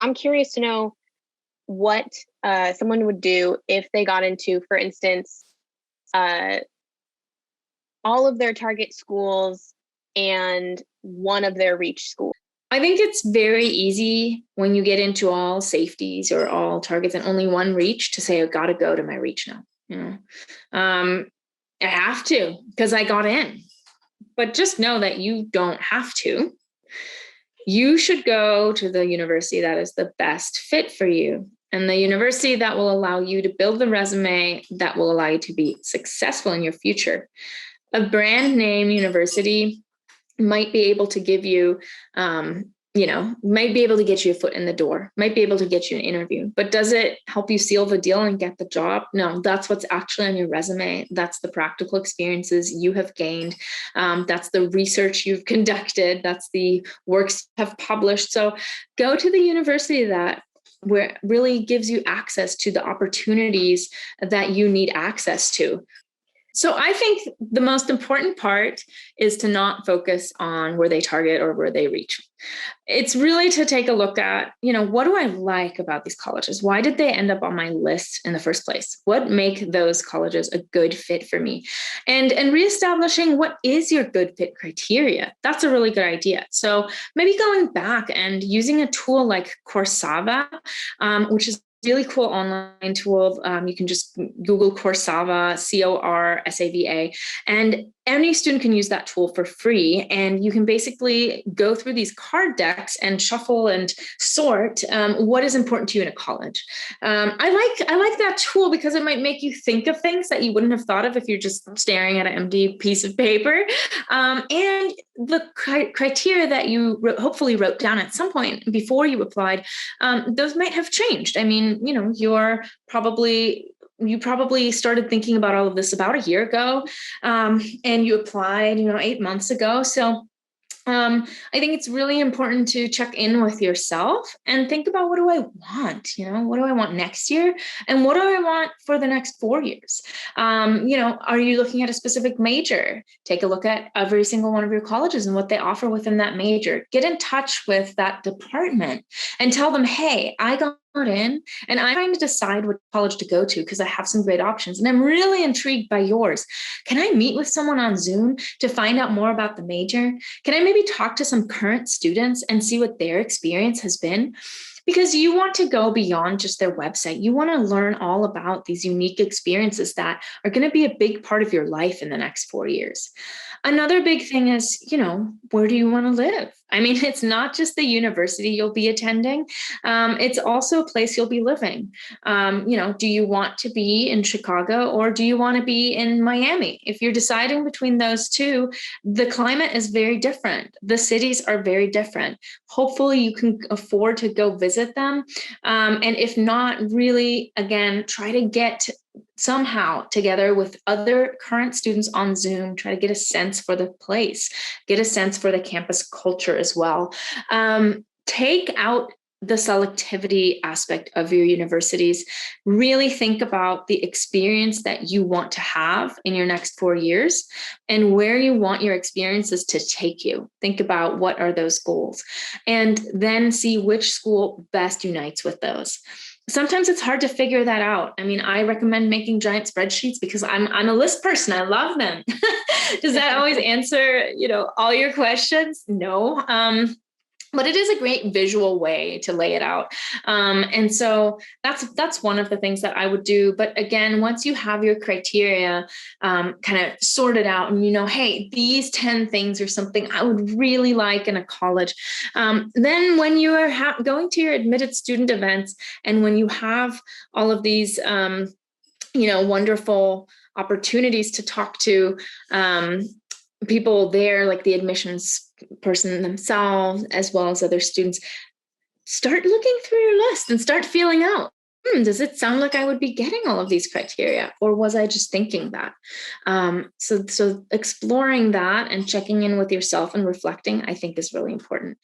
I'm curious to know what someone would do if they got into, for instance, uh, all of their target schools and one of their reach schools. I think it's very easy when you get into all safeties or all targets and only one reach to say, I got to go to my reach now. You know, I have to because I got in. But just know that you don't have to. You should go to the university that is the best fit for you and the university that will allow you to build the resume that will allow you to be successful in your future. A brand name university might be able to give you, might be able to get you a foot in the door, might be able to get you an interview, but does it help you seal the deal and get the job? No, that's what's actually on your resume. That's the practical experiences you have gained. That's the research you've conducted. That's the works you have published. So go to the university that where really gives you access to the opportunities that you need access to. So I think the most important part is to not focus on where they target or where they reach. It's really to take a look at, what do I like about these colleges? Why did they end up on my list in the first place? What make those colleges a good fit for me? And reestablishing what is your good fit criteria. That's a really good idea. So maybe going back and using a tool like Coursava, which is really cool online tool. You can just Google Coursava, Corsava, and any student can use that tool for free. And you can basically go through these card decks and shuffle and sort what is important to you in a college. I like that tool because it might make you think of things that you wouldn't have thought of if you're just staring at an empty piece of paper. And the criteria that you hopefully wrote down at some point before you applied, those might have changed. I mean, you probably started thinking about all of this about a year ago, and you applied, 8 months ago. So I think it's really important to check in with yourself and think about, what do I want? What do I want next year? And what do I want for the next 4 years? Are you looking at a specific major? Take a look at every single one of your colleges and what they offer within that major. Get in touch with that department and tell them, hey, I got in and I'm trying to decide what college to go to because I have some great options and I'm really intrigued by yours. Can I meet with someone on Zoom to find out more about the major? Can I maybe talk to some current students and see what their experience has been? Because you want to go beyond just their website. You want to learn all about these unique experiences that are going to be a big part of your life in the next 4 years. Another big thing is, where do you want to live? I mean, it's not just the university you'll be attending. It's also a place you'll be living. Do you want to be in Chicago or do you want to be in Miami? If you're deciding between those two, the climate is very different. The cities are very different. Hopefully you can afford to go visit them. And if not, really, again, try to get somehow together with other current students on Zoom, try to get a sense for the place, get a sense for the campus culture as well. Take out the selectivity aspect of your universities. Really think about the experience that you want to have in your next 4 years and where you want your experiences to take you. Think about what are those goals and then see which school best unites with those. Sometimes it's hard to figure that out. I mean, I recommend making giant spreadsheets because I'm a list person. I love them. Does that always answer, all your questions? No. But it is a great visual way to lay it out. And so that's one of the things that I would do. But again, once you have your criteria kind of sorted out and hey, these 10 things are something I would really like in a college. Then when you are going to your admitted student events and when you have all of these, wonderful opportunities to talk to people there, like the admissions person themselves, as well as other students, start looking through your list and start feeling out, does it sound like I would be getting all of these criteria? Or was I just thinking that? So exploring that and checking in with yourself and reflecting, I think, is really important.